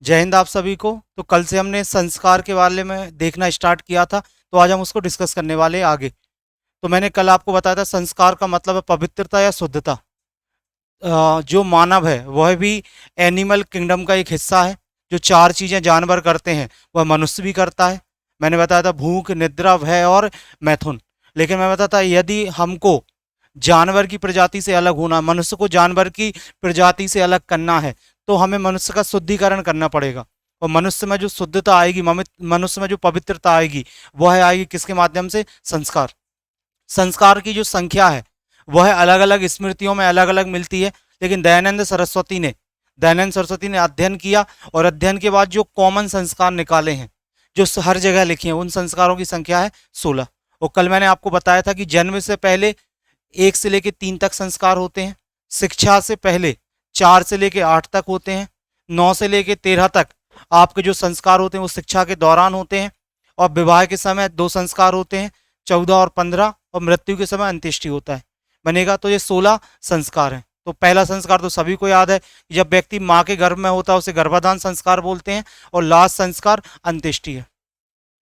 जय हिंद आप सभी को। तो कल से हमने संस्कार के बारे में देखना स्टार्ट किया था, तो आज हम उसको डिस्कस करने वाले हैं आगे। तो मैंने कल आपको बताया था संस्कार का मतलब है पवित्रता या शुद्धता। जो मानव है वह भी एनिमल किंगडम का एक हिस्सा है। जो चार चीज़ें जानवर करते हैं वह मनुष्य भी करता है। मैंने बताया था भूख, निद्रा, भय और मैथुन। लेकिन मैं बताता यदि हमको जानवर की प्रजाति से अलग होना, मनुष्य को जानवर की प्रजाति से अलग करना है, तो हमें मनुष्य का शुद्धिकरण करना पड़ेगा। और मनुष्य में जो शुद्धता आएगी, मनुष्य में जो पवित्रता आएगी, वह आएगी किसके माध्यम से? संस्कार। संस्कार की जो संख्या है वह अलग अलग स्मृतियों में अलग अलग मिलती है। लेकिन दयानंद सरस्वती ने अध्ययन किया और अध्ययन के बाद जो कॉमन संस्कार निकाले हैं, जो हर जगह लिखे हैं, उन संस्कारों की संख्या है 16। और कल मैंने आपको बताया था कि जन्म से पहले 1 से लेकर 3 तक संस्कार होते हैं। शिक्षा से पहले 4 से लेकर 8 तक होते हैं। 9 से लेकर 13 तक आपके जो संस्कार होते हैं वो शिक्षा के दौरान होते हैं। और विवाह के समय 2 संस्कार होते हैं, 14 और 15। और मृत्यु के समय अंत्येष्टि होता है। बनेगा तो ये 16 संस्कार हैं। तो पहला संस्कार तो सभी को याद है, जब व्यक्ति माँ के गर्भ में होता है उसे गर्भाधान संस्कार बोलते हैं। और लास्ट संस्कार अंत्येष्टि है।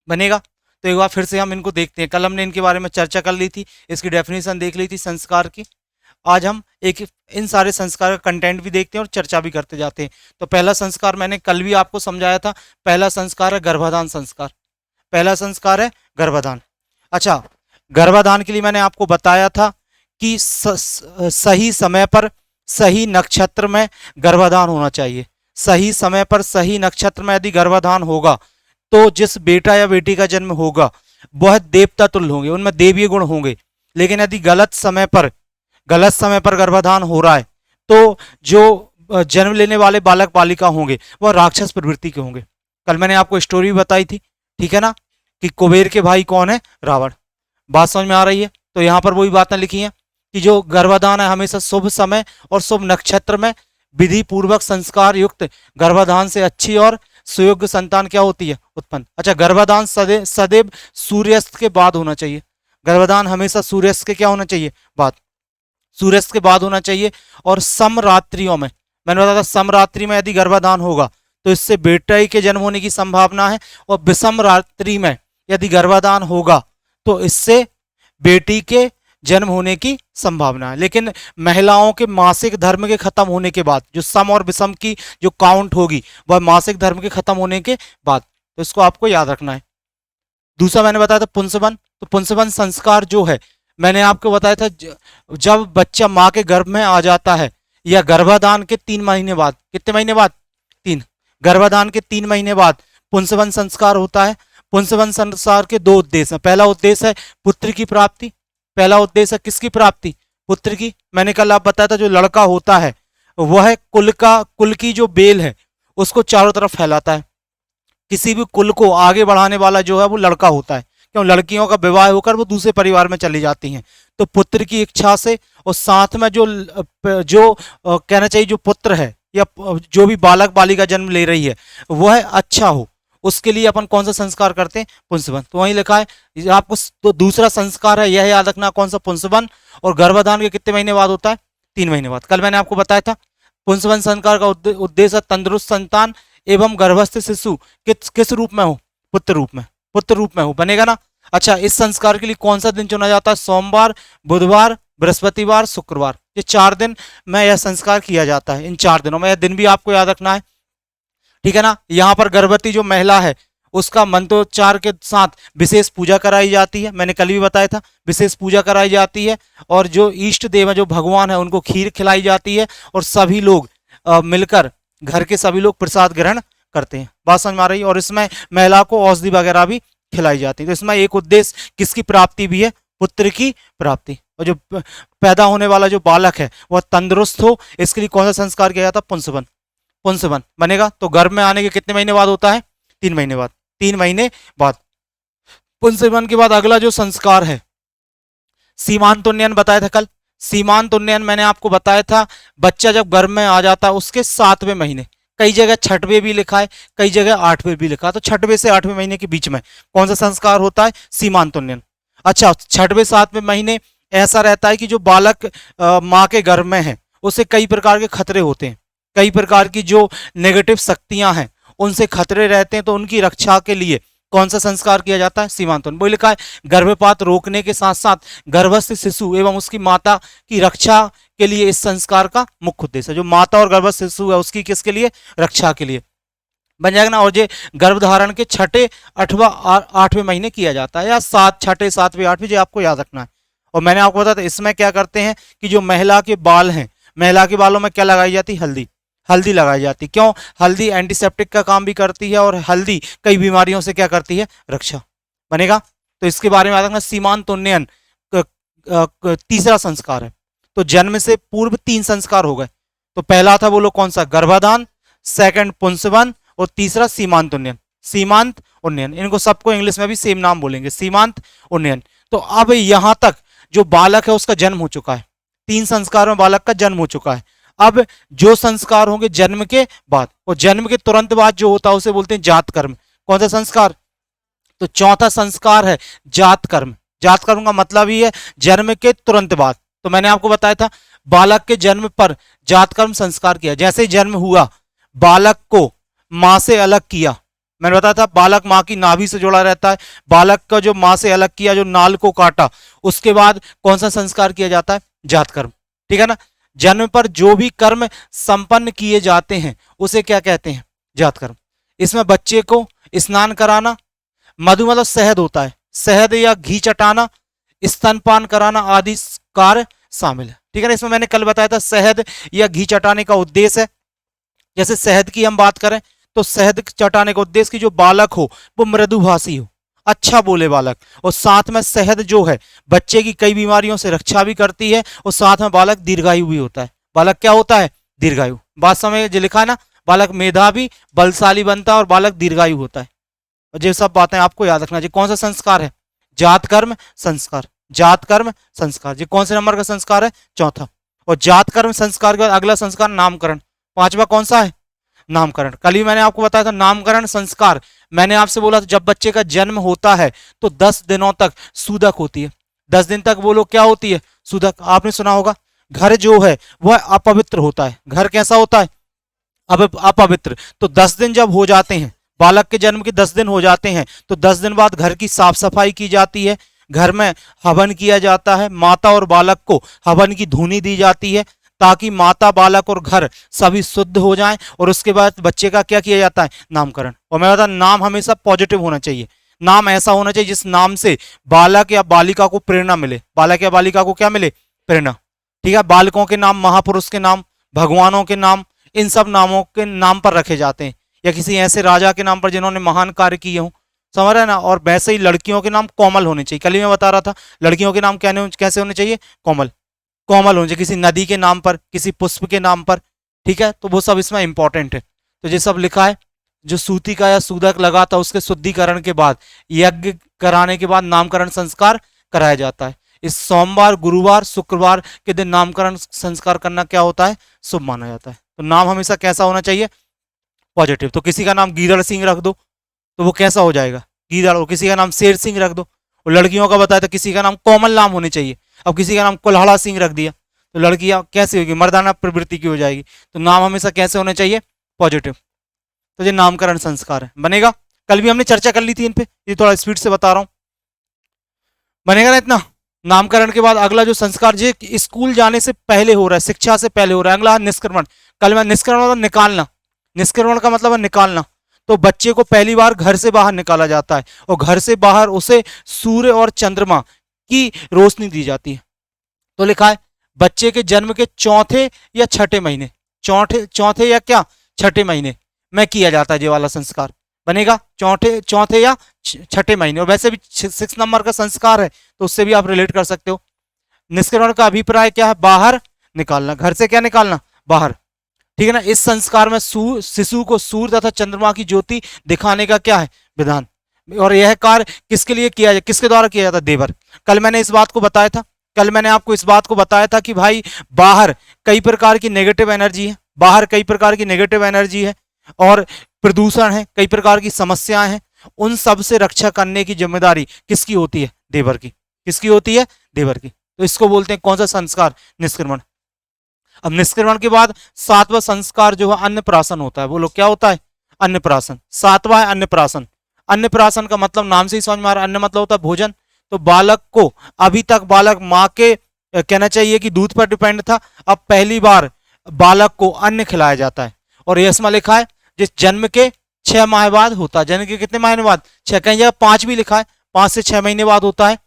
बनेगा। तो एक बार फिर से हम इनको देखते हैं। कल हमने इनके बारे में चर्चा कर ली थी, इसकी डेफिनेशन देख ली थी संस्कार की। आज हम एक इन सारे संस्कार का कंटेंट भी देखते हैं और चर्चा भी करते जाते हैं। तो पहला संस्कार मैंने कल भी आपको समझाया था। पहला संस्कार है गर्भाधान संस्कार। पहला संस्कार है गर्भाधान। अच्छा, गर्भाधान के लिए मैंने आपको बताया था कि सही समय पर सही नक्षत्र में गर्भाधान होना चाहिए। सही समय पर सही नक्षत्र में यदि गर्भाधान होगा तो जिस बेटा या बेटी का जन्म होगा वह देवता तुल्य होंगे, उनमें देवीय गुण होंगे। लेकिन यदि गलत समय पर गर्भाधान हो रहा है तो जो जन्म लेने वाले बालक बालिका होंगे वह राक्षस प्रवृत्ति के होंगे। कल मैंने आपको स्टोरी भी बताई थी, ठीक है ना, कि कुबेर के भाई कौन है? रावण। बात समझ में आ रही है? तो यहाँ पर वही बातें लिखी हैं कि जो गर्भाधान है हमेशा शुभ समय और शुभ नक्षत्र में विधि पूर्वक संस्कार युक्त गर्भाधान से अच्छी और सुयोग्य संतान क्या होती है? उत्पन्न। अच्छा, गर्भाधान सदैव सूर्यास्त के बाद होना चाहिए। गर्भाधान हमेशा सूर्यास्त के क्या होना चाहिए? बाद। सूर्यास्त के बाद होना चाहिए। और समरात्रियों में, मैंने बताया था समरात्रि में यदि गर्भाधान होगा तो इससे बेटे के जन्म होने की संभावना है। और विषम रात्रि में यदि गर्भाधान होगा तो इससे बेटी के जन्म होने की संभावना है। लेकिन महिलाओं के मासिक धर्म के खत्म होने के बाद जो सम और विषम की जो काउंट होगी वह मासिक धर्म के खत्म होने के बाद। तो इसको आपको याद रखना है। दूसरा मैंने बताया था पुंसवन। तो पुंसवन संस्कार जो है मैंने आपको बताया था, जब बच्चा माँ के गर्भ में आ जाता है या गर्भाधान के 3 महीने बाद, कितने महीने बाद? 3। गर्भाधान के 3 महीने बाद पुंसवन संस्कार होता है। पुंसवन संस्कार के 2 उद्देश्य हैं। पहला उद्देश्य है पुत्र की प्राप्ति। पहला उद्देश्य है किसकी प्राप्ति? पुत्र की। मैंने कल आप बताया था जो लड़का होता है वह कुल की जो बेल है उसको चारों तरफ फैलाता है। किसी भी कुल को आगे बढ़ाने वाला जो है वो लड़का होता है। क्यों? लड़कियों का विवाह होकर वो दूसरे परिवार में चली जाती हैं। तो पुत्र की इच्छा से और साथ में जो कहना चाहिए जो पुत्र है या जो भी बालक बालिका जन्म ले रही है वह अच्छा हो, उसके लिए अपन कौन सा संस्कार करते हैं? पुंसवन। तो वहीं लिखा है आपको। तो दूसरा संस्कार है, यह याद रखना, कौन सा? पुंसवन। और गर्भाधान के कितने महीने बाद होता है? 3 महीने बाद। कल मैंने आपको बताया था पुंसवन संस्कार का उद्देश्य तंदुरुस्त संतान एवं गर्भस्थ शिशु किस रूप में हो? पुत्र रूप में। पुत्र रूप में हो। बनेगा ना? अच्छा, इस संस्कार के लिए कौन सा दिन चुना जाता है? सोमवार, बुधवार, बृहस्पतिवार, शुक्रवार। ये 4 दिन में यह संस्कार किया जाता है। इन 4 दिनों में यह दिन भी आपको याद रखना है, ठीक है ना। यहाँ पर गर्भवती जो महिला है उसका मंत्रोच्चार के साथ विशेष पूजा कराई जाती है। मैंने कल भी बताया था, विशेष पूजा कराई जाती है। और जो इष्ट देव है, जो भगवान है, उनको खीर खिलाई जाती है। और सभी लोग मिलकर, घर के सभी लोग प्रसाद ग्रहण करते हैं। बात समझ में आ रही है? और इसमें महिला को औषधि वगैरह भी खिलाई जाती है। तो इसमें एक उद्देश्य किसकी प्राप्ति भी है? पुत्र की प्राप्ति। और जो पैदा होने वाला जो बालक है वह तंदुरुस्त हो, इसके लिए कौन सा संस्कार किया जाता है? पुंसवन। पुंसवन। बनेगा। तो गर्भ में आने के कितने महीने बाद होता है? 3 महीने बाद। 3 महीने बाद। पुंसवन के बाद अगला जो संस्कार है सीमांत उन्नयन बताया था कल। सीमांत उन्नयन मैंने आपको बताया था, बच्चा जब गर्भ में आ जाता है उसके 7वें महीने, कई जगह 6वें भी लिखा है, कई जगह 8वें भी लिखा है। तो 6वें से 8वें महीने के बीच में कौन सा संस्कार होता है? सीमांत उन्नयन। अच्छा, 6वें 7वें महीने ऐसा रहता है कि जो बालक माँ के गर्भ में है उसे कई प्रकार के खतरे होते हैं। कई प्रकार की जो नेगेटिव शक्तियां हैं उनसे खतरे रहते हैं, तो उनकी रक्षा के लिए कौन सा संस्कार किया जाता है? सीमांतोन्नयन। वो लिखा है गर्भपात रोकने के साथ साथ गर्भस्थ शिशु एवं उसकी माता की रक्षा के लिए इस संस्कार का मुख्य उद्देश्य है। जो माता और गर्भस्थ शिशु है उसकी किसके लिए? रक्षा के लिए बन जाएगा ना। और ये गर्भधारण के छठे अठवा आठवें महीने किया जाता है, या छठे सातवें आठवें, जो आपको याद रखना है। और मैंने आपको बताया था इसमें क्या करते हैं कि जो महिला के बाल हैं, महिला के बालों में क्या लगाई जाती है? हल्दी। हल्दी लगाई जाती है। क्यों? हल्दी एंटीसेप्टिक का काम भी करती है और हल्दी कई बीमारियों से क्या करती है? रक्षा। बनेगा। तो इसके बारे में याद रखना। सीमांतोन्नयन तीसरा संस्कार है। तो जन्म से पूर्व 3 संस्कार हो गए। तो पहला था बोलो कौन सा? गर्भाधान, सेकंड पुंसवन, और तीसरा सीमांत उन्नयन। सीमांत उन्नयन, इनको सबको इंग्लिश में भी सेम नाम बोलेंगे, सीमांत उन्नयन। तो अब यहां तक जो बालक है उसका जन्म हो चुका है। 3 संस्कार में बालक का जन्म हो चुका है। अब जो संस्कार होंगे जन्म के बाद, और जन्म के तुरंत बाद जो होता है उसे बोलते हैं जात कर्म। कौन सा संस्कार? तो चौथा संस्कार है जात कर्म। जात कर्म का मतलब ही है जन्म के तुरंत बाद। तो मैंने आपको बताया था बालक के जन्म पर जात कर्म संस्कार किया। जैसे जन्म हुआ, बालक को मां से अलग किया। मैंने बताया था बालक मां की नाभि से जुड़ा रहता है। बालक का जो मां से अलग किया, जो नाल को काटा, उसके बाद कौन सा संस्कार किया जाता है? जात कर्म। ठीक है ना। जन्म पर जो भी कर्म संपन्न किए जाते हैं उसे क्या कहते हैं? जात कर्म। इसमें बच्चे को स्नान कराना, मधु मतलब शहद होता है, शहद या घी चटाना, स्तनपान कराना आदि कार्य शामिल है। ठीक है ना। इसमें मैंने कल बताया था शहद या घी चटाने का उद्देश्य है, जैसे शहद की हम बात करें तो शहद चटाने का उद्देश्य कि जो बालक हो वो मृदुभाषी हो, अच्छा बोले बालक, और साथ में शहद जो है बच्चे की कई बीमारियों से रक्षा भी करती है, और साथ में बालक दीर्घायु भी होता है। बालक क्या होता है? दीर्घायु। बात समझ जो लिखा है ना, बालक मेधावी बलशाली बनता है और बालक दीर्घायु होता है। और ये सब बातें आपको याद रखना चाहिए। कौन सा संस्कार है? जात कर्म संस्कार। जात कर्म संस्कार। ये कौन से नंबर का संस्कार है? चौथा। और जात कर्म संस्कार के बाद अगला संस्कार नामकरण। पांचवा कौन सा है? नामकरण। कल ही मैंने आपको बताया था नामकरण संस्कार। मैंने आपसे बोला था जब बच्चे का जन्म होता है तो 10 दिनों तक सूदक होती है। 10 दिन तक वो लोग क्या होती है? सूदक। आपने सुना होगा घर जो है वह अपवित्र होता है। घर कैसा होता है? अब अपवित्र। तो 10 दिन जब हो जाते हैं, बालक के जन्म के 10 दिन हो जाते हैं, तो 10 दिन बाद घर की साफ सफाई की जाती है, घर में हवन किया जाता है, माता और बालक को हवन की धूनी दी जाती है ताकि माता, बालक और घर सभी शुद्ध हो जाएं। और उसके बाद बच्चे का क्या किया जाता है? नामकरण। और मैं बता, नाम हमेशा पॉजिटिव होना चाहिए। नाम ऐसा होना चाहिए जिस नाम से बालक या बालिका को प्रेरणा मिले। बालक या बालिका को क्या मिले? प्रेरणा। ठीक है। बालकों के नाम महापुरुष के नाम, भगवानों के नाम, इन सब नामों के नाम पर रखे जाते हैं, या किसी ऐसे राजा के नाम पर जिन्होंने महान कार्य किए हों। समझ रहे हैं ना। और वैसे ही लड़कियों के नाम कोमल होने चाहिए। कल ही मैं बता रहा था लड़कियों के नाम कैसे होने चाहिए? कोमल। कोमल होने चाहिए। किसी नदी के नाम पर, किसी पुष्प के नाम पर। ठीक है। तो वो सब इसमें इंपॉर्टेंट है। तो ये सब लिखा है। जो सूतिका या सूदक लगा था उसके शुद्धिकरण के बाद, यज्ञ कराने के बाद नामकरण संस्कार कराया जाता है। इस सोमवार, गुरुवार, शुक्रवार के दिन नामकरण संस्कार करना क्या होता है? शुभ माना जाता है। तो नाम हमेशा कैसा होना चाहिए? पॉजिटिव। तो किसी का नाम गीदड़ सिंह रख दो तो वो कैसा हो जाएगा? गीदड़। और किसी का नाम शेर सिंह रख दो। और लड़कियों का बताया तो किसी का नाम कोमल नाम होने चाहिए। अब किसी का नाम कुल्हाड़ा सिंह रख दिया तो लड़कियां कैसे होगी? मर्दाना प्रवृत्ति की हो जाएगी। तो नाम हमेशा कैसे होने चाहिए? पॉजिटिव। तो ये नामकरण संस्कार है। बनेगा। कल भी हमने चर्चा कर ली थी इन पे, ये थोड़ा स्पीड से बता रहा हूं। बनेगा ना इतना। नामकरण के बाद अगला जो संस्कार जो स्कूल जाने से पहले हो रहा है, शिक्षा से पहले हो रहा है, अगला निष्क्रमण। कल मैं निष्क्रमण मतलब निकालना। निष्क्रमण का मतलब है निकालना। तो बच्चे को पहली बार घर से बाहर निकाला जाता है और घर से बाहर उसे सूर्य और चंद्रमा की रोशनी दी जाती है। तो लिखा है बच्चे के जन्म के चौथे या छठे महीने, चौथे या क्या छठे महीने में किया जाता है ये वाला संस्कार। बनेगा। चौथे या छठे महीने। और वैसे भी 6 नंबर का संस्कार है तो उससे भी आप रिलेट कर सकते हो। निष्क्रमण का अभिप्राय क्या है? बाहर निकालना। घर से क्या निकालना? बाहर। ठीक है ना। इस संस्कार में शिशु को सूर्य तथा चंद्रमा की ज्योति दिखाने का क्या है? विधान। और यह कार्य किसके लिए किया जाए? किसके द्वारा किया जाता है? देवर। कल मैंने इस बात को बताया था। कल मैंने आपको इस बात को बताया था कि भाई बाहर कई प्रकार की नेगेटिव एनर्जी है, बाहर कई प्रकार की नेगेटिव एनर्जी है, और प्रदूषण है, कई प्रकार की समस्याएं हैं। उन सब से रक्षा करने की जिम्मेदारी किसकी होती है? देवर की। किसकी होती है? देवर की। तो इसको बोलते हैं कौन सा संस्कार? निष्क्रमण। अब निष्क्रमण के बाद 7वां संस्कार जो है अन्नप्राशन होता है। बोलो क्या होता है? अन्नप्राशन। सातवां है अन्नप्राशन। अन्नप्राशन का मतलब नाम से ही समझ में आ रहा है, अन्न मतलब होता है भोजन। तो बालक को, अभी तक बालक माँ के कहना चाहिए कि दूध पर डिपेंड था, अब पहली बार बालक को अन्न खिलाया जाता है। और ये इसमें लिखा है जिस जन्म के 6 माह बाद होता है। जन्म के कितने महीने बाद? 6, कहीं जगह 5 भी लिखा है, 5 से 6 महीने बाद होता है।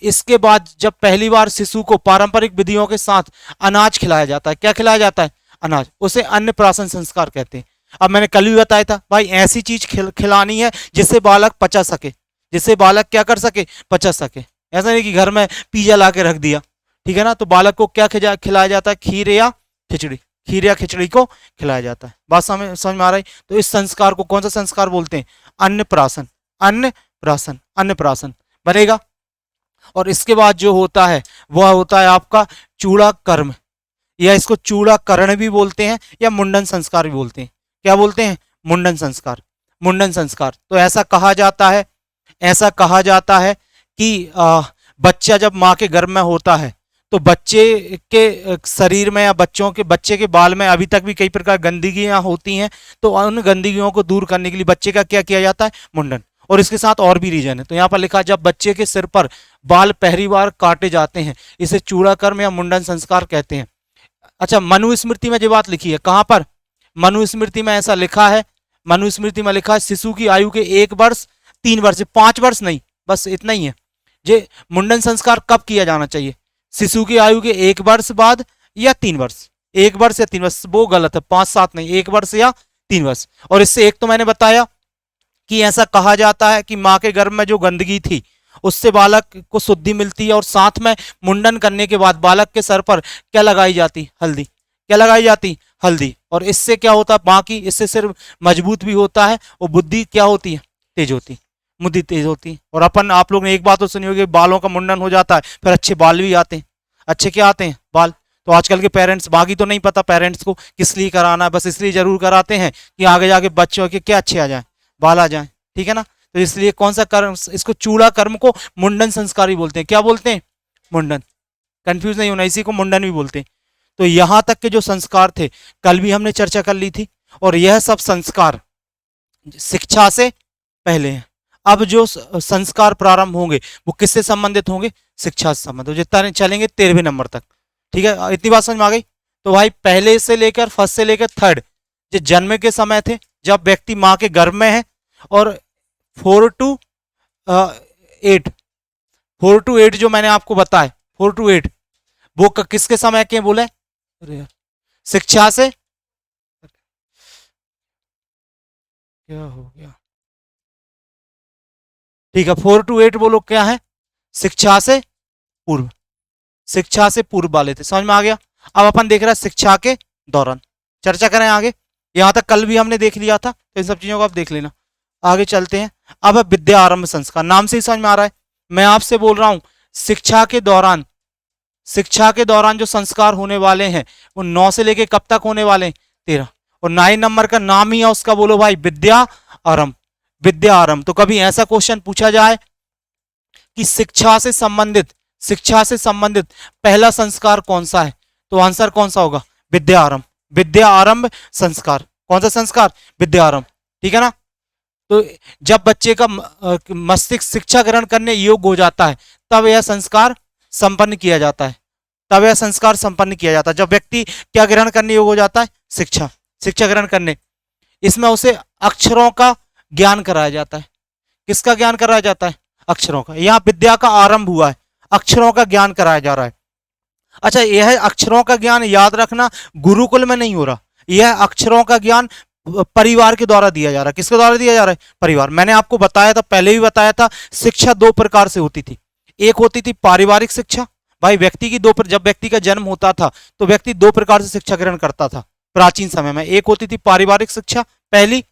इसके बाद जब पहली बार शिशु को पारंपरिक विधियों के साथ अनाज खिलाया जाता है, क्या खिलाया जाता है? अनाज, उसे अन्नप्राशन संस्कार कहते हैं। अब मैंने कल भी बताया था भाई, ऐसी चीज खिलानी है जिससे बालक पचा सके, जिससे बालक क्या कर सके? पचा सके। ऐसा नहीं कि घर में पिज्जा ला के रख दिया, ठीक है ना। तो बालक को क्या खिलाया जाता है? खीर या खिचड़ी, खीर या खिचड़ी को खिलाया जाता है। बात समझ में आ रही? तो इस संस्कार को कौन सा संस्कार बोलते हैं? अन्नप्राशन। अन्नप्राशन, अन्नप्राशन बनेगा। और इसके बाद जो होता है वह होता है आपका चूड़ा कर्म, या इसको चूड़ा करण भी बोलते हैं, या मुंडन संस्कार भी बोलते हैं। क्या बोलते हैं? मुंडन संस्कार। मुंडन संस्कार। तो ऐसा कहा जाता है, ऐसा कहा जाता है कि बच्चा जब माँ के गर्भ में होता है तो बच्चे के शरीर में या बच्चे के बाल में अभी तक भी कई प्रकार गंदगियां होती हैं। तो उन गंदगियों को दूर करने के लिए बच्चे का क्या किया जाता है? मुंडन। और इसके साथ और भी रीजन है। तो यहाँ पर लिखा, जब बच्चे के सिर पर बाल पहली बार काटे जाते हैं, इसे चूड़ा कर्म या मुंडन संस्कार कहते हैं। अच्छा, मनुस्मृति में जो बात लिखी है, कहां पर? मनुस्मृति में ऐसा लिखा है, मनुस्मृति में लिखा है शिशु की आयु के 1 वर्ष 3 वर्ष, 5 वर्ष नहीं, बस इतना ही है। ये मुंडन संस्कार कब किया जाना चाहिए? शिशु की आयु के 1 वर्ष बाद या 3 वर्ष। 1 वर्ष या 3 वर्ष वो गलत है, 5-7 नहीं, 1 वर्ष या 3 वर्ष। और इससे एक तो मैंने बताया कि ऐसा कहा जाता है कि माँ के गर्भ में जो गंदगी थी उससे बालक को शुद्धि मिलती है। और साथ में मुंडन करने के बाद बालक के सर पर क्या लगाई जाती? हल्दी। क्या लगाई जाती? हल्दी। और इससे क्या होता है? बाकी इससे सिर्फ मजबूत भी होता है और बुद्धि क्या होती है? तेज होती, बुद्धि तेज होती है। और आप लोग ने एक बात तो सुनी होगी, बालों का मुंडन हो जाता है फिर अच्छे बाल भी आते हैं। अच्छे क्या आते हैं? बाल। तो आजकल के पेरेंट्स, बाकी तो नहीं पता पेरेंट्स को किस लिए कराना है, बस इसलिए जरूर कराते हैं कि आगे जाके बच्चों के क्या अच्छे आ जाए, बाल आ जाए, ठीक है ना। तो इसलिए कौन सा कर्म? इसको चूड़ा कर्म को मुंडन संस्कार भी बोलते हैं। क्या बोलते हैं? मुंडन। कंफ्यूज नहीं होना, इसी को मुंडन भी बोलते हैं। तो यहां तक के जो संस्कार थे कल भी हमने चर्चा कर ली थी, और यह सब संस्कार शिक्षा से पहले हैं। अब जो संस्कार प्रारंभ होंगे वो किससे संबंधित होंगे? शिक्षा से संबंधित। जितना चलेंगे 13वें नंबर तक, ठीक है। इतनी बात समझ में आ गई? तो भाई पहले से लेकर, फर्स्ट से लेकर थर्ड, जो जन्म के समय थे जब व्यक्ति माँ के गर्भ में है, और 4 to 8, 4 to 8 जो मैंने आपको बताया, 4 to 8 वो किसके समय के बोले? अरे यार, शिक्षा से, क्या हो गया? ठीक है, 4 to 8 वो लोग क्या है? शिक्षा से पूर्व, शिक्षा से पूर्व वाले थे। समझ में आ गया? अब अपन देख रहे हैं शिक्षा के दौरान। चर्चा करें आगे। यहां तक कल भी हमने देख लिया था, तो इन सब चीजों को आप देख लेना। आगे चलते हैं। अब विद्या आरंभ संस्कार, नाम से ही समझ में आ रहा है। मैं आपसे बोल रहा हूं शिक्षा के दौरान, शिक्षा के दौरान जो संस्कार होने वाले हैं वो 9 से लेके कब तक होने वाले हैं? 13। और 9 नंबर का नाम ही है उसका, बोलो भाई, विद्या आरंभ। विद्या आरंभ। तो कभी ऐसा क्वेश्चन पूछा जाए कि शिक्षा से संबंधित, शिक्षा से संबंधित पहला संस्कार कौन सा है, तो आंसर कौन सा होगा? विद्या आरंभ। विद्या आरंभ संस्कार। कौन सा संस्कार? विद्या आरंभ, ठीक है ना। तो जब बच्चे का मस्तिष्क शिक्षा ग्रहण करने योग्य हो जाता है तब यह संस्कार संपन्न किया जाता है, तब यह संस्कार संपन्न किया जाता है। जब व्यक्ति क्या ग्रहण करने योग्य हो जाता है? शिक्षा, शिक्षा ग्रहण करने। इसमें उसे अक्षरों का ज्ञान कराया जाता है। किसका ज्ञान कराया जाता है? अक्षरों का। यहाँ विद्या का आरंभ हुआ है, अक्षरों का ज्ञान कराया जा रहा है। अच्छा, यह अक्षरों का ज्ञान याद रखना गुरुकुल में नहीं हो रहा, यह अक्षरों का ज्ञान परिवार के द्वारा दिया जा रहा है। किसके द्वारा दिया जा रहा है? परिवार। मैंने आपको बताया था, पहले भी बताया था, शिक्षा 2 प्रकार से होती थी। एक होती थी पारिवारिक शिक्षा, भाई व्यक्ति की जब व्यक्ति का जन्म होता था तो व्यक्ति 2 प्रकार से शिक्षा ग्रहण करता था प्राचीन समय में। एक होती थी पारिवारिक शिक्षा पहली,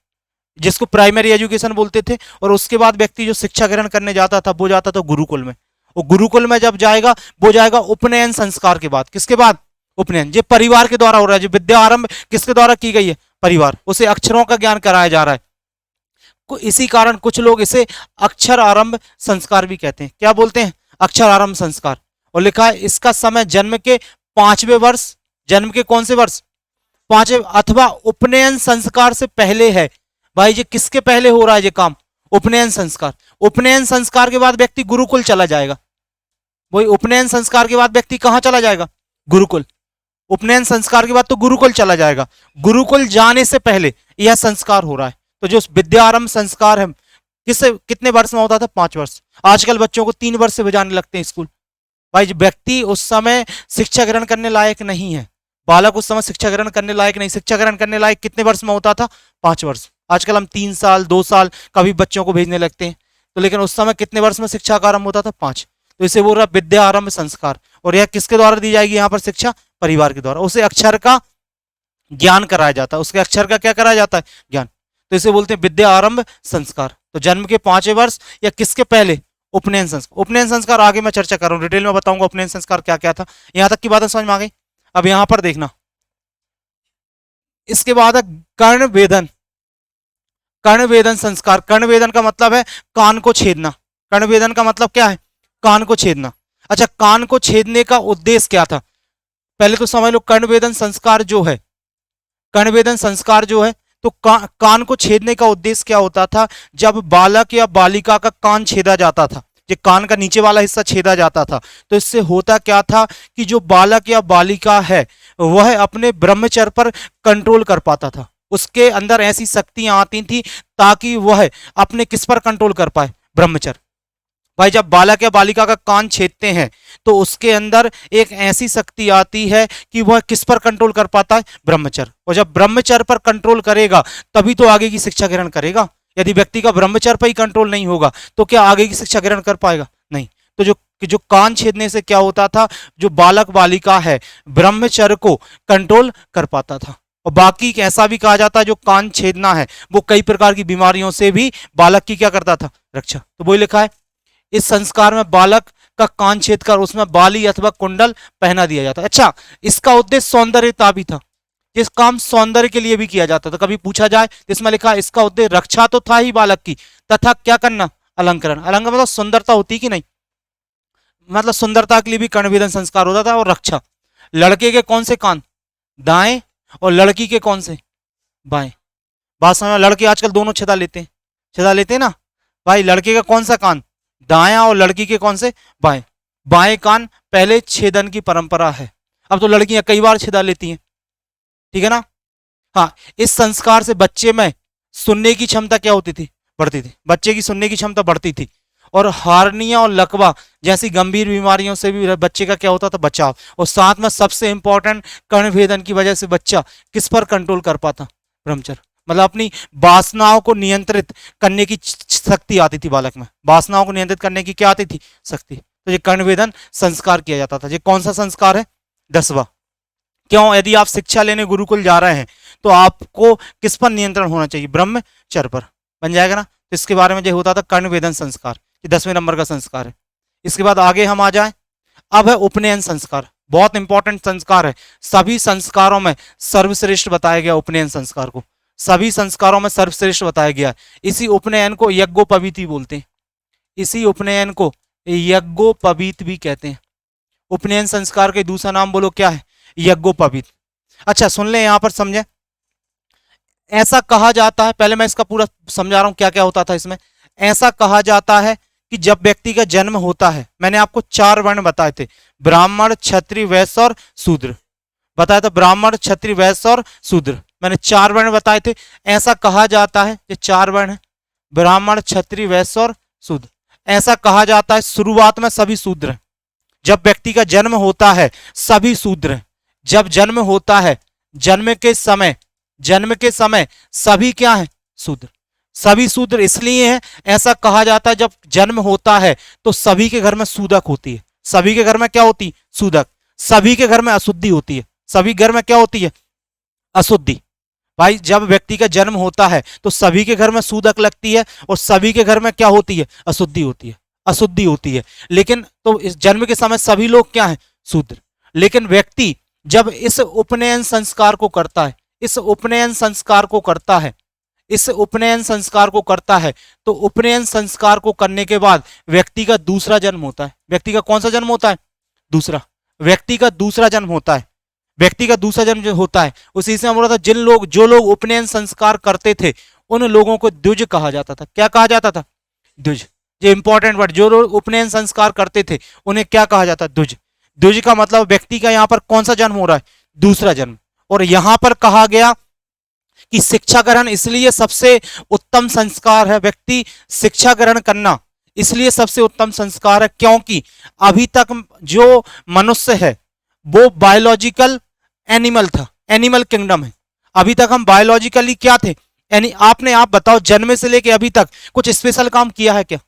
जिसको प्राइमरी एजुकेशन बोलते थे, और उसके बाद व्यक्ति जो शिक्षा ग्रहण करने जाता था वो जाता था गुरुकुल में। और गुरुकुल में जब जाएगा वो जाएगा उपनयन संस्कार के बाद। किसके बाद? उपनयन। ये परिवार के द्वारा हो रहा है। जो विद्या आरंभ किसके द्वारा की गई है? परिवार। उसे अक्षरों का ज्ञान कराया जा रहा है। इसी कारण कुछ लोग इसे अक्षर आरंभ संस्कार भी कहते हैं। क्या बोलते हैं? अक्षर आरंभ संस्कार। और लिखा है इसका समय जन्म के 5वें वर्ष, जन्म के कौन से वर्ष? 5वें, अथवा उपनयन संस्कार से पहले है। भाई ये किसके पहले हो रहा है ये काम? उपनयन संस्कार। उपनयन संस्कार के बाद व्यक्ति गुरुकुल चला जाएगा। वही उपनयन संस्कार के बाद व्यक्ति कहां चला जाएगा? गुरुकुल। उपनयन संस्कार के बाद तो गुरुकुल चला जाएगा। गुरुकुल जाने से पहले यह संस्कार हो रहा है। तो जो विद्यारंभ संस्कार है किससे कितने वर्ष में होता था? 5 वर्ष। आजकल बच्चों को 3 वर्ष से बजाने लगते हैं स्कूल। भाई व्यक्ति उस समय शिक्षा ग्रहण करने लायक नहीं है। बालक उस समय शिक्षा ग्रहण करने लायक नहीं। शिक्षा ग्रहण करने लायक कितने वर्ष में होता था? 5 वर्ष। आजकल हम 3 साल 2 साल कभी बच्चों को भेजने लगते हैं। तो लेकिन उस समय कितने वर्ष में शिक्षा का आरंभ होता था? 5। तो इसे बोल रहा विद्या आरंभ संस्कार। और यह किसके द्वारा दी जाएगी यहाँ पर शिक्षा? परिवार के द्वारा। उसे अक्षर का ज्ञान कराया जाता है। उसके अक्षर का क्या कराया जाता है? ज्ञान। तो इसे बोलते हैं विद्या आरंभ संस्कार। तो जन्म के 5वें वर्ष या किसके पहले? उपनयन संस्कार। उपनयन संस्कार आगे मैं चर्चा कर रहा हूं, डिटेल में बताऊंगा उपनयन संस्कार क्या क्या था। यहां तक की बातें समझ में आ गई? अब यहां पर देखना, इसके बाद है कर्ण वेदन। कर्ण वेदन संस्कार। कर्ण वेदन का मतलब है कान को छेदना। कर्ण वेदन का मतलब क्या है? कान को छेदना। अच्छा, कान को छेदने का उद्देश्य क्या था? पहले तो समझ लो, कर्ण वेदन संस्कार जो है, कर्ण वेदन संस्कार जो है, तो कान को छेदने का उद्देश्य क्या होता था? जब बालक या बालिका का कान छेदा जाता था, ये कान का नीचे वाला हिस्सा छेदा जाता था, तो इससे होता क्या था कि जो बालक या बालिका है वह अपने ब्रह्मचर्य पर कंट्रोल कर पाता था। उसके अंदर ऐसी शक्तियां आती थी ताकि वह अपने किस पर कंट्रोल कर पाए? ब्रह्मचर्य। भाई जब बालक या बालिका का कान छेदते हैं तो उसके अंदर एक ऐसी शक्ति आती है कि वह किस पर कंट्रोल कर पाता है? ब्रह्मचर्य। और जब ब्रह्मचर्य पर कंट्रोल करेगा तभी तो आगे की शिक्षा ग्रहण करेगा। यदि व्यक्ति का ब्रह्मचर्य पर ही कंट्रोल नहीं होगा तो क्या आगे की शिक्षा ग्रहण कर पाएगा? नहीं। तो जो कान छेदने से क्या होता था? जो बालक बालिका है ब्रह्मचर्य को कंट्रोल कर पाता था। और बाकी ऐसा भी कहा जाता है जो कान छेदना है वो कई प्रकार की बीमारियों से भी बालक की क्या करता था? रक्षा। तो वही लिखा है, इस संस्कार में बालक का कान छेद कर उसमें बाली अथवा कुंडल पहना दिया जाता है। अच्छा, इसका उद्देश्य सौंदर्यता भी था। इस काम सौंदर्य के लिए भी किया जाता था। कभी पूछा जाए इसमें लिखा इसका उद्देश्य रक्षा तो था ही बालक की, तथा क्या करना? अलंकरण। अलंकरण मतलब सुंदरता होती कि नहीं, मतलब सुंदरता के लिए भी कर्णवेधन संस्कार होता था। और रक्षा, लड़के के कौन से कान? दाएं। और लड़की के कौन से? बाएं। बात समझ? लड़के आजकल दोनों छेदा लेते हैं, छेदा लेते हैं ना। भाई लड़के का कौन सा कान? दाया। और लड़की के कौन से? बाएं। बाएं कान पहले छेदन की परंपरा है। अब तो लड़कियां कई बार छेदा लेती हैं, ठीक है ना। हाँ, इस संस्कार से बच्चे में सुनने की क्षमता क्या होती थी? बढ़ती थी। बच्चे की सुनने की क्षमता बढ़ती थी। और हार्निया और लकवा जैसी गंभीर बीमारियों से भी बच्चे का क्या होता था? बचाव। और साथ में सबसे इंपॉर्टेंट, कर्णभेदन की वजह से बच्चा किस पर कंट्रोल कर पाता? ब्रह्मचर्य। मतलब अपनी वासनाओं को नियंत्रित करने की शक्ति आती थी बालक में। वासनाओं को नियंत्रित करने की क्या आती थी? शक्ति। तो ये कर्णवेधन संस्कार किया जाता था। ये कौन सा संस्कार है? 10वां। क्यों? यदि आप शिक्षा लेने गुरुकुल जा रहे हैं तो आपको किस पर नियंत्रण होना चाहिए? ब्रह्मचर्य पर। बन जाएगा ना। तो इसके बारे में जो होता था कर्णवेधन संस्कार, ये 10वें नंबर का संस्कार है। इसके बाद आगे हम आ जाए, अब है उपनयन संस्कार। बहुत इंपॉर्टेंट संस्कार है। सभी संस्कारों में सर्वश्रेष्ठ बताया गया उपनयन संस्कार को। सभी संस्कारों में सर्वश्रेष्ठ बताया गया। इसी उपनयन को यज्ञोपवीत भी बोलते हैं। इसी उपनयन को यज्ञोपवीत भी कहते हैं। उपनयन संस्कार के दूसरा नाम बोलो क्या है? यज्ञोपवीत। अच्छा सुन ले, यहां पर समझे। ऐसा कहा जाता है, पहले मैं इसका पूरा समझा रहा हूं क्या क्या होता था इसमें। ऐसा कहा जाता है कि जब व्यक्ति का जन्म होता है, मैंने आपको 4 वर्ण बताए थे, ब्राह्मण क्षत्रिय वैश्य और शूद्र बताया था। ब्राह्मण क्षत्रिय वैश्य और शूद्र मैंने 4 वर्ण बताए थे। ऐसा कहा जाता है, ये 4 वर्ण है, ब्राह्मण क्षत्रिय वैश्य और शूद्र। ऐसा कहा जाता है शुरुआत में सभी शूद्र हैं। जब व्यक्ति का जन्म होता है सभी शूद्र हैं। जब जन्म होता है, जन्म के समय सभी क्या है? शूद्र। सभी शूद्र इसलिए हैं, ऐसा कहा जाता है जब जन्म होता है तो सभी के घर में सूदक होती है। सभी के घर में क्या होती? सूदक। सभी के घर में अशुद्धि होती है। सभी घर में क्या होती है? अशुद्धि। भाई जब व्यक्ति का जन्म होता है तो सभी के घर में सूदक लगती है और सभी के घर में क्या होती है? अशुद्धि होती है। अशुद्धि होती है। लेकिन तो इस जन्म के समय सभी लोग क्या है? शूद्र। लेकिन व्यक्ति जब इस उपनयन संस्कार को करता है, इस उपनयन संस्कार को करता है, इस उपनयन संस्कार को करता है, तो उपनयन संस्कार को करने के बाद व्यक्ति का दूसरा जन्म होता है। व्यक्ति का कौन सा जन्म होता है? दूसरा। व्यक्ति का दूसरा जन्म होता है। व्यक्ति का दूसरा जन्म जो होता है उसी से हम बोला था, जो लोग उपनयन संस्कार करते थे उन लोगों को द्विज कहा जाता था। क्या कहा जाता था? द्विज। ये इंपॉर्टेंट वर्ड, जो लोग उपनयन संस्कार करते थे उन्हें क्या कहा जाता? द्विज। द्विज का मतलब व्यक्ति का यहाँ पर कौन सा जन्म हो रहा है? दूसरा जन्म। और यहां पर कहा गया कि शिक्षा ग्रहण इसलिए सबसे उत्तम संस्कार है, व्यक्ति शिक्षा ग्रहण करना इसलिए सबसे उत्तम संस्कार है क्योंकि अभी तक जो मनुष्य है वो बायोलॉजिकल एनिमल था, एनिमल किंगडम है। अभी तक हम बायोलॉजिकली क्या थे? आप बताओ, जन्म से लेके अभी तक कुछ स्पेशल काम किया है क्या?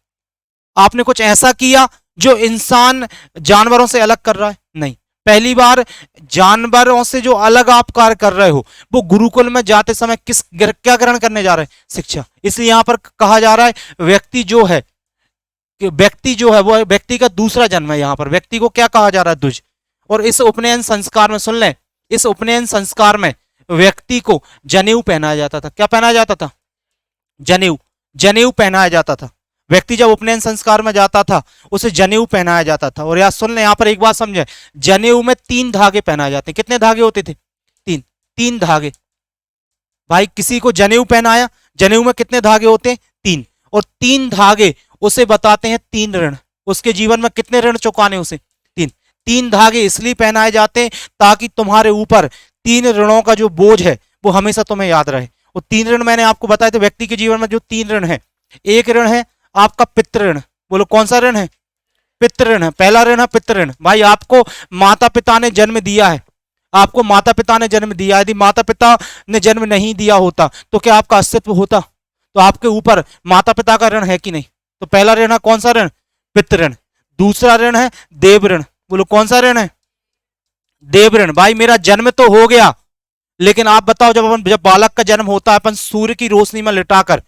आपने कुछ ऐसा किया जो इंसान जानवरों से अलग कर रहा है? नहीं। पहली बार जानवरों से जो अलग आप कार्य कर रहे हो वो गुरुकुल में जाते समय क्या ग्रहण करने जा रहे हैं? शिक्षा। इसलिए यहां पर कहा जा रहा है व्यक्ति जो है वो व्यक्ति का दूसरा जन्म है। यहां पर व्यक्ति को क्या कहा जा रहा है? द्विज। और इस उपनयन संस्कार में सुन लें, इस उपनयन संस्कार में व्यक्ति को जनेऊ पहनाया जाता था। क्या पहनाया जाता था? जनेऊ। जनेऊ पहनाया जाता था। व्यक्ति जब उपनयन संस्कार में जाता था उसे जनेऊ पहनाया जाता था। और यार सुन लें, यहां पर एक बात समझे, जनेऊ में 3 धागे पहनाए जाते हैं। कितने धागे होते थे? 3। 3 धागे। भाई किसी को जनेऊ पहनाया, जनेऊ में कितने धागे होते हैं? 3। और 3 धागे उसे बताते हैं 3 ऋण। उसके जीवन में कितने ऋण चुकाने उसे? 3। 3 धागे इसलिए पहनाए जाते हैं ताकि तुम्हारे ऊपर 3 ऋणों का जो बोझ है वो हमेशा तुम्हें याद रहे। और 3 ऋण मैंने आपको बताया था। व्यक्ति के जीवन में जो 3 ऋण है, एक ऋण है आपका पितृ ऋण। बोलो कौन सा ऋण है? पितृ ऋण है। पहला ऋण है पितृ ऋण। भाई आपको माता पिता ने जन्म दिया है, आपको माता पिता ने जन्म दिया। यदि माता पिता ने जन्म नहीं दिया होता तो क्या आपका अस्तित्व होता? तो आपके ऊपर माता पिता का ऋण है कि नहीं? तो पहला ऋण है कौन सा ऋण? पितृ ऋण। दूसरा ऋण है देव ऋण। बोलो कौन सा ऋण है? देव ऋण। भाई मेरा जन्म तो हो गया, लेकिन आप बताओ, जब बालक का जन्म होता है अपन सूर्य की रोशनी में लिटाकर,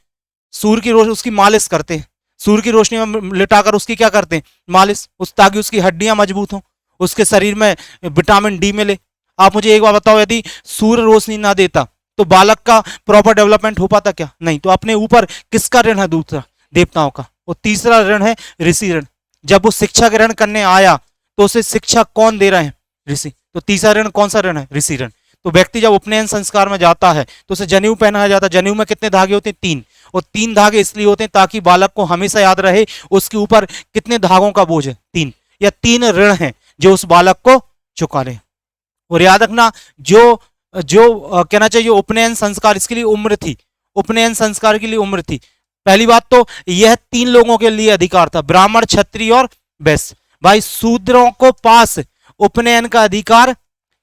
सूर्य की रोशनी उसकी मालिश करते हैं। सूर्य की रोशनी में लिटाकर उसकी क्या करते हैं? मालिश, ताकि उसकी हड्डियां मजबूत हों, उसके शरीर में विटामिन डी मिले। आप मुझे एक बार बताओ, यदि सूर्य रोशनी ना देता तो बालक का प्रॉपर डेवलपमेंट हो पाता क्या? नहीं। तो अपने ऊपर किसका ऋण है? दूसरा, देवताओं का। और तीसरा ऋण है ऋषि ऋण। जब वो शिक्षा ग्रहण करने आया तो उसे शिक्षा कौन दे रहे हैं? ऋषि। तो तीसरा ऋण कौन सा ऋण है? ऋषि ऋण। तो व्यक्ति जब उपनयन संस्कार में जाता है तो उसे जनेऊ पहनाया जाता है। जनेऊ में कितने धागे होते हैं? 3। और 3 धागे इसलिए होते हैं ताकि बालक को हमेशा याद रहे उसके ऊपर कितने धागों का बोझ है? 3। या 3 ऋण है जो उस बालक को चुकाने हैं। और याद रखना, जो जो कहना चाहिए उपनयन संस्कार, इसके लिए उम्र थी। उपनयन संस्कार के लिए उम्र थी। पहली बात तो यह 3 लोगों के लिए अधिकार था, ब्राह्मण, क्षत्रिय और वैश्य। भाई शूद्रों को पास उपनयन का अधिकार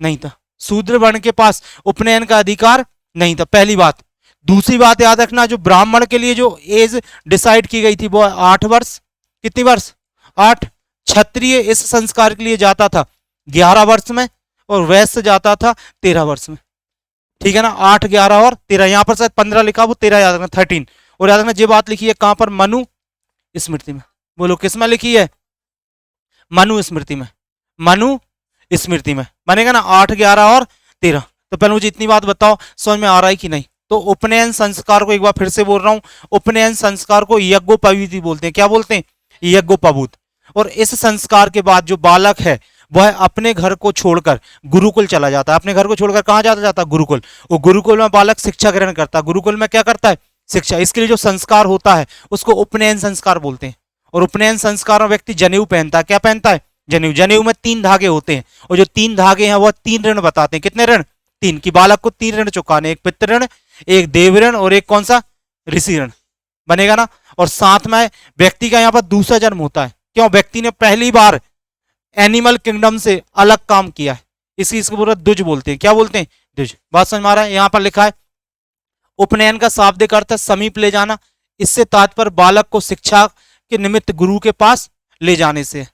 नहीं था। शूद्र वर्ण के पास उपनयन का अधिकार नहीं था, पहली बात। दूसरी बात याद रखना, जो ब्राह्मण के लिए जो एज डिसाइड की गई थी वो 8 वर्ष। कितनी वर्ष? 8। क्षत्रिय इस संस्कार के लिए जाता था 11 वर्ष में और वैश्य जाता था 13 वर्ष में। ठीक है ना? 8, 11 और 13। यहां पर शायद 15 लिखा, वो 13 याद रखना, 13। और याद रखना ये बात लिखी है कहां पर? मनु स्मृति में। बोलो किस में लिखी है? मनु स्मृति में। मनु स्मृति में बनेगा ना, 8, 11 और 13। तो पहले मुझे इतनी बात बताओ, समझ में आ रहा है कि नहीं? तो उपनयन संस्कार को एक बार फिर से बोल रहा हूं, उपनयन संस्कार को यज्ञोपवीत बोलते हैं। क्या बोलते हैं? यज्ञोपवीत। और इस संस्कार के बाद जो बालक है वह अपने घर को छोड़कर गुरुकुल चला जाता है। अपने घर को छोड़कर कहां जाता है? गुरुकुल। और गुरुकुल में बालक शिक्षा ग्रहण करता है। गुरुकुल में क्या करता है? शिक्षा। इसके लिए जो संस्कार होता है उसको उपनयन संस्कार बोलते हैं। और उपनयन संस्कार में व्यक्ति जनेऊ पहनता है। क्या पहनता है? जनेऊ। जनेऊ में 3 धागे होते हैं और जो 3 धागे हैं वह 3 ऋण बताते हैं। कितने ऋण? 3। की बालक को 3 ऋण चुकाने, एक पितृ ऋण, एक देव ऋण और एक कौन सा? ऋषि ऋण। बनेगा ना? और साथ में व्यक्ति का यहां पर दूसरा जन्म होता है। क्यों? व्यक्ति ने पहली बार एनिमल किंगडम से अलग काम किया है, इसको पूरा द्विज बोलते हैं। क्या बोलते हैं? द्विज। बात समझ में आ रहा है? यहां पर लिखा है उपनयन का शाब्दिक अर्थ है समीप ले जाना। इससे तात्पर्य बालक को शिक्षा के निमित्त गुरु के पास ले जाने से।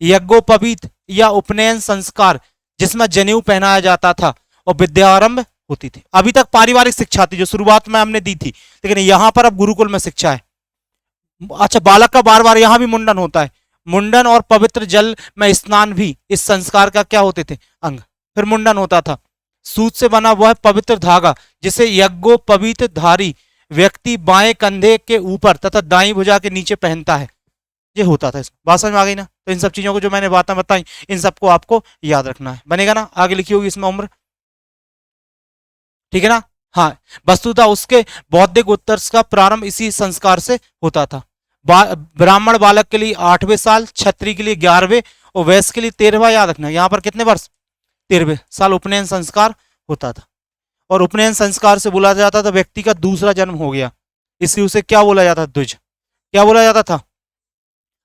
यज्ञोपवीत या उपनयन संस्कार जिसमें जनेऊ पहनाया जाता था और विद्यारंभ होती थी। अभी तक पारिवारिक शिक्षा थी जो शुरुआत में हमने दी थी, लेकिन यहां पर अब गुरुकुल में शिक्षा है। अच्छा, बालक का बार बार यहां भी मुंडन होता है। मुंडन और पवित्र जल में स्नान भी इस संस्कार का क्या होते थे? अंग। फिर मुंडन होता था। सूत से बना वह पवित्र धागा जिसे यज्ञोपवीत धारी व्यक्ति बाएं कंधे के ऊपर तथा दाईं भुजा के नीचे पहनता है, ये होता था। बात समझ में आ गई ना? तो इन सब चीजों को जो मैंने बातें बताई इन सबको आपको याद रखना है। बनेगा ना? आगे लिखी होगी इसमें उम्र। ठीक है ना? हाँ, वस्तुतः उसके बौद्धिक उत्कर्ष का प्रारंभ इसी संस्कार से होता था। ब्राह्मण बालक के लिए 8वें साल, क्षत्रिय के लिए 11वें और वैश्य के लिए 13वां, याद रखना यहाँ पर कितने वर्ष, 13वें साल उपनयन संस्कार होता था। और उपनयन संस्कार से बोला जाता था व्यक्ति का दूसरा जन्म हो गया, इसलिए उसे क्या बोला जाता था, द्विज, क्या बोला जाता था।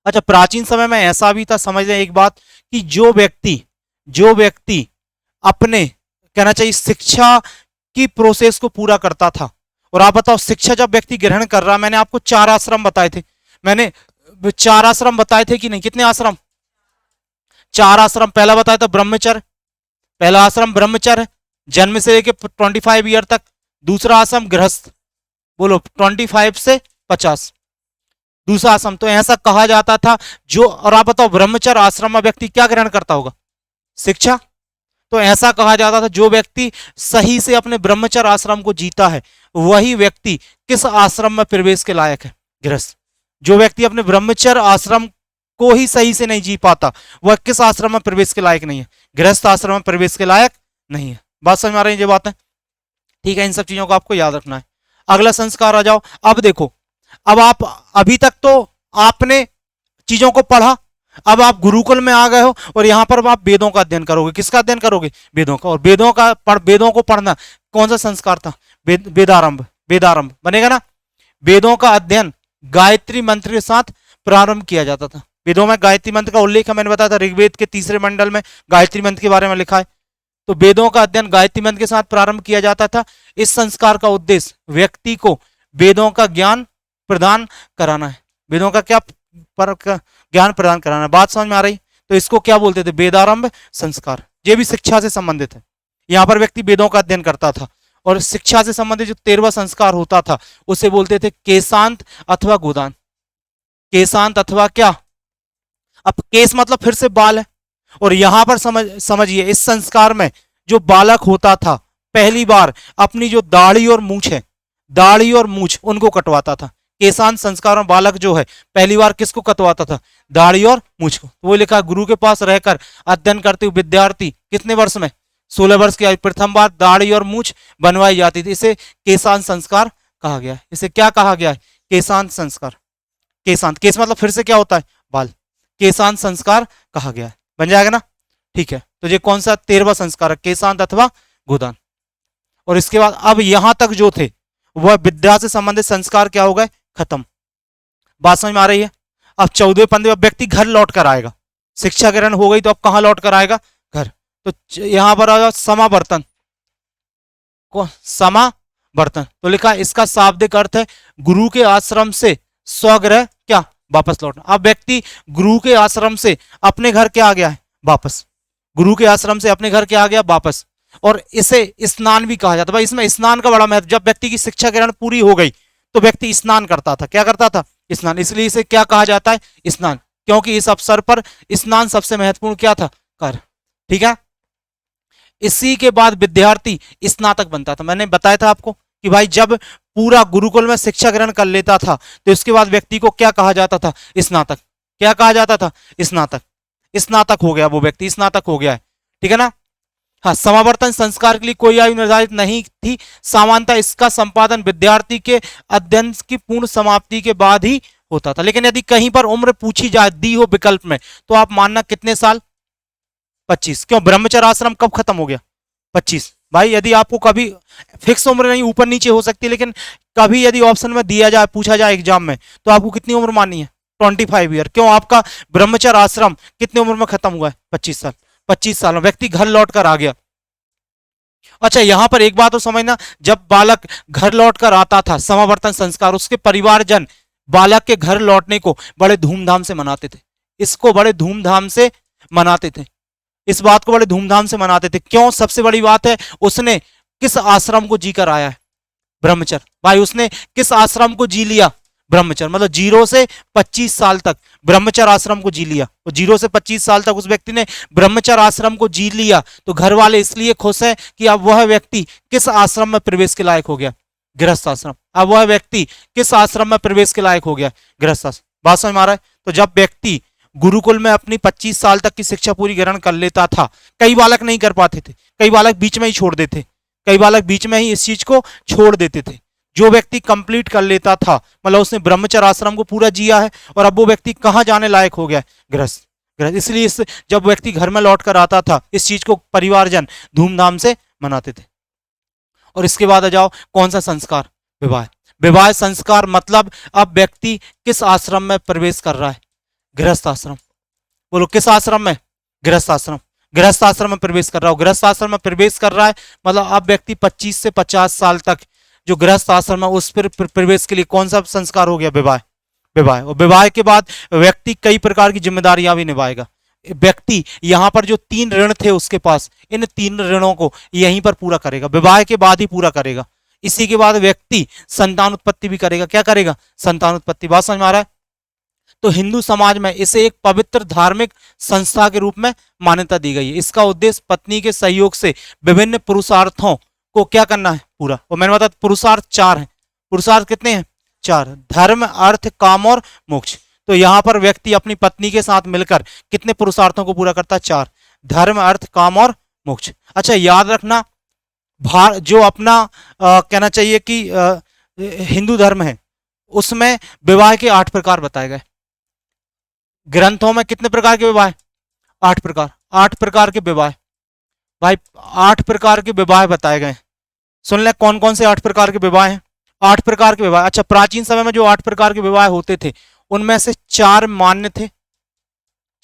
अच्छा, प्राचीन समय में ऐसा भी था, समझ लें एक बात, कि जो व्यक्ति अपने, कहना चाहिए, शिक्षा की प्रोसेस को पूरा करता था। और आप बताओ, शिक्षा जब व्यक्ति ग्रहण कर रहा, मैंने आपको 4 आश्रम बताए थे, मैंने 4 आश्रम बताए थे कि नहीं, कितने आश्रम, 4 आश्रम। पहला बताया था ब्रह्मचर्य, पहला आश्रम ब्रह्मचर्य, जन्म से लेकर 25 ईयर तक। दूसरा आश्रम गृहस्थ, बोलो 25 से 50, दूसरा आश्रम। तो ऐसा कहा जाता था जो, और आप बताओ ब्रह्मचर्य आश्रम में व्यक्ति क्या ग्रहण करता होगा, शिक्षा। तो ऐसा कहा जाता था जो व्यक्ति सही से अपने ब्रह्मचर्य आश्रम को जीता है वही व्यक्ति किस आश्रम में प्रवेश के लायक है, गृहस्थ। जो व्यक्ति अपने ब्रह्मचर्य आश्रम को ही सही से नहीं जी पाता वह किस आश्रम में प्रवेश के लायक नहीं है, गृहस्थ आश्रम में प्रवेश के लायक नहीं है। बात समझ में आ रही है ये बात है, ठीक है। इन सब चीजों को आपको याद रखना है। अगला संस्कार आ जाओ। अब देखो, अब आप अभी तक तो आपने चीजों को पढ़ा, अब आप गुरुकुल में आ गए हो और यहां पर आप वेदों का अध्ययन करोगे। किसका अध्ययन करोगे, वेदों का। और वेदों को पढ़ना कौन सा संस्कार था, वेदारंभ, वेदारंभ बनेगा ना। वेदों का अध्ययन गायत्री मंत्र के साथ प्रारंभ किया जाता था। वेदों में गायत्री मंत्र का उल्लेख है, मैंने बताया था, ऋग्वेद के 3रे मंडल में गायत्री मंत्र के बारे में लिखा है। तो वेदों का अध्ययन गायत्री मंत्र के साथ प्रारंभ किया जाता था। इस संस्कार का उद्देश्य व्यक्ति को वेदों का ज्ञान प्रदान कराना है, वेदों का क्या ज्ञान प्रदान कराना। बात समझ में आ रही। तो इसको क्या बोलते थे, वेदारंभ संस्कार। ये भी शिक्षा से संबंधित है। यहां पर व्यक्ति वेदों का अध्ययन करता था और शिक्षा से संबंधित जो 13वां संस्कार होता था उसे बोलते थे केशांत अथवा गोदान। केशांत अथवा क्या, अब केस मतलब फिर से बाल है। और यहां पर समझिए, इस संस्कार में जो बालक होता था पहली बार अपनी जो दाढ़ी और मूछ है, दाढ़ी और मूछ उनको कटवाता था। केशांत संस्कार में बालक जो है पहली बार किसको कटवाता था, दाढ़ी और मूछ को। वो लिखा, गुरु के पास रहकर अध्ययन करते हुए विद्यार्थी कितने वर्ष में, 16 वर्ष की आयु प्रथम बार दाढ़ी और मूछ बनवाई जाती थी। इसे केशांत संस्कार कहा गया है। इसे क्या कहा गया है, केशांत संस्कार। केशांत, केस मतलब फिर से क्या होता है, बाल। केशांत संस्कार कहा गया है, बन जाएगा ना, ठीक है। तो ये कौन सा 13वां संस्कार है, केशांत अथवा गोदान। और इसके बाद अब यहां तक जो थे वह विद्या से संबंधित संस्कार क्या हो गए, खत्म। बात समझ में आ रही है। अब 14वें 15वें व्यक्ति घर लौट कर आएगा, शिक्षा ग्रहण हो गई तो अब कहां लौट कर आएगा, घर। तो यहां पर आएगा समावर्तन, को समावर्तन। तो लिखा, इसका शाब्दिक अर्थ है गुरु के आश्रम से स्वगृह क्या, वापस लौटना। अब व्यक्ति गुरु के आश्रम से अपने घर क्या आ गया है, वापस। गुरु के आश्रम से अपने घर क्या आ गया, वापस। और इसे स्नान भी कहा जाता है। भाई इसमें स्नान का बड़ा महत्व, जब व्यक्ति की शिक्षा ग्रहण पूरी हो गई तो व्यक्ति स्नान करता था। क्या करता था, स्नान। इसलिए इसे क्या कहा जाता है, स्नान, क्योंकि इस अवसर पर स्नान सबसे महत्वपूर्ण क्या था, कार्य, ठीक है। इसी के बाद विद्यार्थी स्नातक बनता था। मैंने बताया था आपको कि भाई जब पूरा गुरुकुल में शिक्षा ग्रहण कर लेता था तो इसके बाद व्यक्ति को क्या कहा जाता था, स्नातक। क्या कहा जाता था, स्नातक। स्नातक हो गया वो व्यक्ति, स्नातक हो गया है, ठीक है ना। हाँ, समावर्तन संस्कार के लिए कोई आयु निर्धारित नहीं थी। सामान्यतः इसका संपादन विद्यार्थी के अध्ययन की पूर्ण समाप्ति के बाद ही होता था। लेकिन यदि कहीं पर उम्र पूछी जाए, दी हो विकल्प में, तो आप मानना कितने साल, 25। क्यों, ब्रह्मचर्य आश्रम कब खत्म हो गया, 25। भाई यदि आपको कभी फिक्स उम्र नहीं, ऊपर नीचे हो सकती है, लेकिन कभी यदि ऑप्शन में दिया जाए, पूछा जाए एग्जाम में, तो आपको कितनी उम्र माननी है, 25 ईयर। क्यों, आपका ब्रह्मचर्य आश्रम कितनी उम्र में खत्म हुआ है, 25 साल। 25 साल में व्यक्ति घर लौट कर आ गया। अच्छा, यहां पर एक बात तो समझना, जब बालक घर लौट कर आता था, समावर्तन संस्कार, उसके परिवारजन बालक के घर लौटने को बड़े धूमधाम से मनाते थे। इसको बड़े धूमधाम से मनाते थे, इस बात को बड़े धूमधाम से मनाते थे। क्यों, सबसे बड़ी बात है उसने किस आश्रम को जीकर आया है, ब्रह्मचर्य। भाई उसने किस आश्रम को जी लिया, ब्रह्मचर्य। मतलब 0 से 25 साल तक ब्रह्मचर्य आश्रम को जी लिया। तो 0 से 25 साल तक उस व्यक्ति ने ब्रह्मचर्य आश्रम को जी लिया। तो घर वाले इसलिए खुश हैं कि अब वह व्यक्ति किस आश्रम में प्रवेश के लायक हो गया, गृहस्थ आश्रम। अब वह व्यक्ति किस आश्रम में प्रवेश के लायक हो गया, गृहस्थ आश्रम। बात समझ में आ रहा है। तो जब व्यक्ति गुरुकुल में अपनी 25 साल तक की शिक्षा पूरी ग्रहण कर लेता था, कई बालक नहीं कर पाते थे, कई बालक बीच में ही छोड़ देते, कई बालक बीच में ही इस चीज को छोड़ देते थे। जो व्यक्ति कंप्लीट कर लेता था, मतलब उसने ब्रह्मचर्य आश्रम को पूरा जिया है, और अब वो व्यक्ति कहाँ जाने लायक हो गया? गृहस्थ। गृहस्थ। इसलिए जब व्यक्ति घर में लौट कर आता था, इस चीज को परिवारजन धूमधाम से मनाते थे। और इसके बाद आ जाओ कौन सा संस्कार? विवाह। विवाह संस्कार मतलब अब व्यक्ति किस आश्रम में प्रवेश कर रहा है? गृहस्थ आश्रम। बोलो किस आश्रम में? गृहस्थ आश्रम। गृहस्थ आश्रम में प्रवेश कर रहा हो। गृहस्थ आश्रम में प्रवेश कर रहा है मतलब अब व्यक्ति 25 से 50 साल तक जो गृहस्थ आश्रम है उस पर प्रवेश के लिए कौन सा संस्कार हो गया? विवाह। विवाह। और विवाह के बाद व्यक्ति कई प्रकार की जिम्मेदारियां भी निभाएगा। व्यक्ति यहां पर जो 3 ऋण थे उसके पास, इन 3 ऋणों को यहीं पर पूरा करेगा, विवाह के बाद ही पूरा करेगा। इसी के बाद व्यक्ति संतान उत्पत्ति भी करेगा। क्या करेगा? संतान उत्पत्ति। बात समझ में आ रहा है? तो हिंदू समाज में इसे एक पवित्र धार्मिक संस्था के रूप में मान्यता दी गई है। इसका उद्देश्य पत्नी के सहयोग से विभिन्न पुरुषार्थों को क्या करना है? पूरा। और मैंने बताया पुरुषार्थ 4 हैं। पुरुषार्थ कितने हैं? 4। धर्म, अर्थ, काम और मोक्ष। तो यहां पर व्यक्ति अपनी पत्नी के साथ मिलकर कितने पुरुषार्थों को पूरा करता है? 4। धर्म, अर्थ, काम और मोक्ष। अच्छा याद रखना, जो अपना कहना चाहिए कि हिंदू धर्म है उसमें विवाह के 8 प्रकार बताए गए। ग्रंथों में कितने प्रकार के विवाह? 8 प्रकार। 8 प्रकार के विवाह भाई, 8 प्रकार के विवाह बताए गए। सुन ले कौन कौन से 8 प्रकार के विवाह हैं? 8 प्रकार के विवाह। अच्छा, प्राचीन समय में जो 8 प्रकार के विवाह होते थे उनमें से 4 मान्य थे।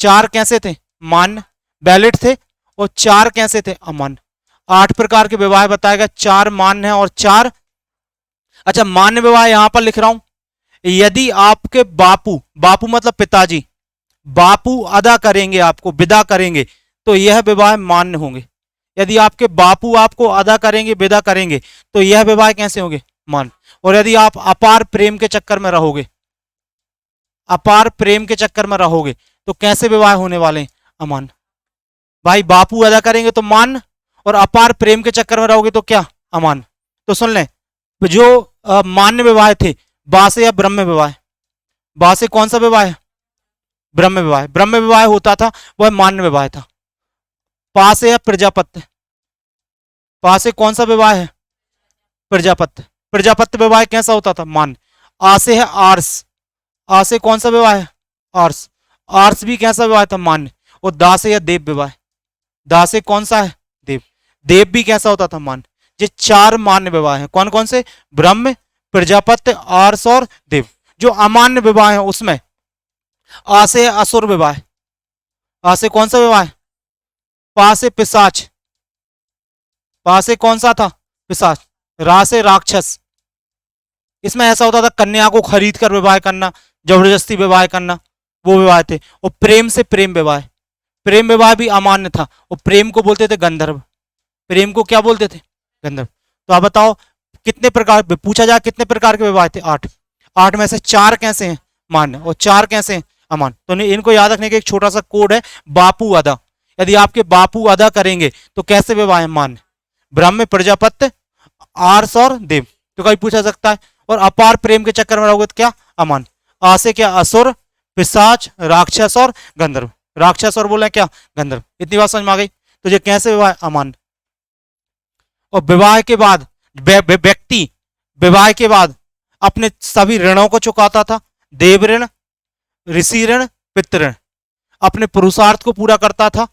4 कैसे थे? मान्य, वैलिड थे। और 4 कैसे थे? अमान्य। 8 प्रकार के विवाह बताए गए, 4 मान्य है और 4। अच्छा, मान्य विवाह यहां पर लिख रहा हूं, यदि आपके बापू, बापू मतलब पिताजी, बापू अदा करेंगे, आपको विदा करेंगे, तो यह विवाह मान्य होंगे। यदि आपके बापू आपको अदा करेंगे, विदा करेंगे, तो यह विवाह कैसे होंगे? मान्य। और यदि आप अपार प्रेम के चक्कर में रहोगे, अपार प्रेम के चक्कर में रहोगे, तो कैसे विवाह होने वाले हैं? अमान्य। भाई बापू अदा करेंगे तो मान्य, और अपार प्रेम के चक्कर में रहोगे तो क्या? अमान्य। तो सुन लें, जो मान्य विवाह थे, बासे या ब्रह्म विवाह। बासे कौन सा विवाह है? ब्रह्म विवाह। ब्रह्म विवाह होता था वह मान्य विवाह था। पासे या प्रजापत्य। पासे कौन सा विवाह है? प्रजापत्य। प्रजापत्य विवाह कैसा होता था? मान्य। आसे है आर्स। आसे कौन सा विवाह है? आर्स। आर्स भी कैसा विवाह था? मान्य। और दासे या देव विवाह। दासे कौन सा है? देव। देव भी कैसा होता था? मान्य। ये 4 मान्य विवाह हैं। कौन कौन से? ब्रह्म, प्रजापत्य, आर्स और देव। जो अमान्य विवाह है उसमें आसे असुर विवाह। आसे कौन सा विवाह है? पासे पिशाच। पासे कौन सा था? पिशाच। रासे राक्षस। इसमें ऐसा होता था कन्या को खरीद कर विवाह करना, जबरदस्ती विवाह करना, वो विवाह थे। और प्रेम से प्रेम विवाह। प्रेम विवाह भी अमान्य था, और प्रेम को बोलते थे गंधर्व। प्रेम को क्या बोलते थे? गंधर्व। तो आप बताओ कितने प्रकार, पूछा जाए कितने प्रकार के विवाह थे? 8। 8 में से 4 कैसे हैं? मान्य, और 4 कैसे हैं? अमान्य। तो इनको याद रखने का एक छोटा सा कोड है, बापू अदा। यदि आपके बापू अदा करेंगे तो कैसे विवाह है? मान्य। ब्रह्म, प्रजापत्य, आर्स और देव। तो कभी पूछा सकता है। और अपार प्रेम के चक्कर में रहोगे तो क्या? अमान्य। आसे क्या? असुर, पिशाच, राक्षस और गंधर्व। राक्षस और बोले क्या? गंधर्व। इतनी बात समझ में आ गई? तो ये कैसे विवाह? अमान्य। और विवाह के बाद व्यक्ति विवाह के बाद अपने सभी ऋणों को चुकाता था। देव ऋण, ऋषि ऋण, पितृ ऋण। अपने पुरुषार्थ को पूरा करता था।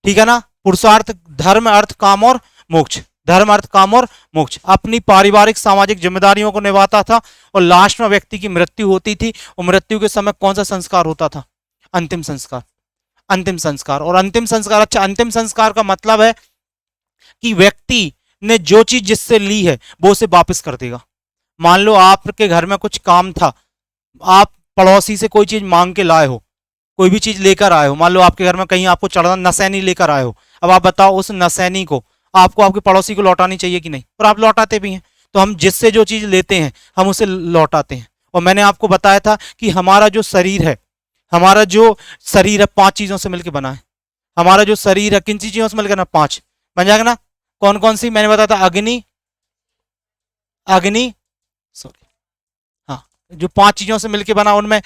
ठीक है ना? पुरुषार्थ धर्म, अर्थ, काम और मोक्ष। धर्म, अर्थ, काम और मोक्ष। अपनी पारिवारिक सामाजिक जिम्मेदारियों को निभाता था। और लास्ट में व्यक्ति की मृत्यु होती थी, और मृत्यु के समय कौन सा संस्कार होता था? अंतिम संस्कार। अंतिम संस्कार। और अंतिम संस्कार, अच्छा अंतिम संस्कार का मतलब है कि व्यक्ति ने जो चीज जिससे ली है वो उसे वापस कर देगा। मान लो आपके घर में कुछ काम था, आप पड़ोसी से कोई चीज मांग के लाए हो, कोई भी चीज लेकर आए हो। मान लो आपके घर में कहीं आपको चढ़ना, नसैनी लेकर आए हो। अब आप बताओ उस नसैनी को आपको आपके पड़ोसी को लौटानी चाहिए कि नहीं? और आप लौटाते भी हैं। तो हम जिससे जो चीज लेते हैं हम उसे लौटाते हैं। और मैंने आपको बताया था कि हमारा जो शरीर है, हमारा जो शरीर है 5 चीजों से मिलकर बना है। हमारा जो शरीर है किन चीजों से मिलकर ना? 5 बन जाएगा ना? कौन कौन सी? मैंने बताया था अग्नि, अग्नि, सॉरी, हाँ, जो 5 चीजों से मिलकर बना उनमें